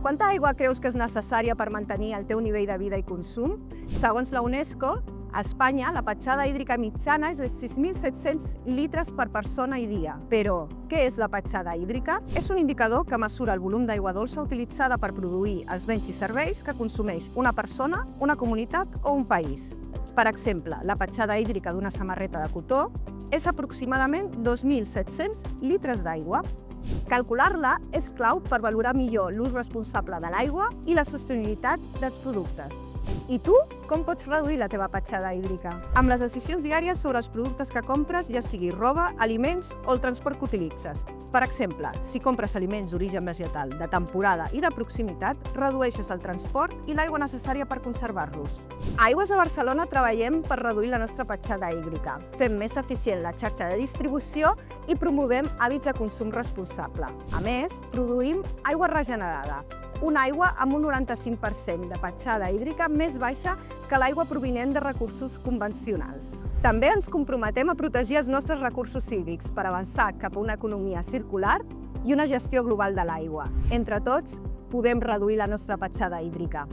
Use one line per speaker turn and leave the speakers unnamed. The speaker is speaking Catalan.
Quanta aigua creus que és necessària per mantenir el teu nivell de vida i consum? Segons la UNESCO, a Espanya la petjada hídrica mitjana és de 6.700 litres per persona i dia. Però, què és la petjada hídrica? És un indicador que mesura el volum d'aigua dolça utilitzada per produir els béns i serveis que consumeix una persona, una comunitat o un país. Per exemple, la petjada hídrica d'una samarreta de cotó és aproximadament 2.700 litres d'aigua. Calcular-la és clau per valorar millor l'ús responsable de l'aigua i la sostenibilitat dels productes. I tu, com pots reduir la teva petjada hídrica? Amb les decisions diàries sobre els productes que compres, ja sigui roba, aliments o el transport que utilitzes. Per exemple, si compres aliments d'origen vegetal, de temporada i de proximitat, redueixes el transport i l'aigua necessària per conservar-los. A Aigües de Barcelona treballem per reduir la nostra petjada hídrica, fem més eficient la xarxa de distribució i promovem hàbits de consum responsable. A més, produïm aigua regenerada, una aigua amb un 95% de petjada hídrica més baixa que l'aigua provinent de recursos convencionals. També ens comprometem a protegir els nostres recursos hídrics per avançar cap a una economia circular i una gestió global de l'aigua. Entre tots, podem reduir la nostra petjada hídrica.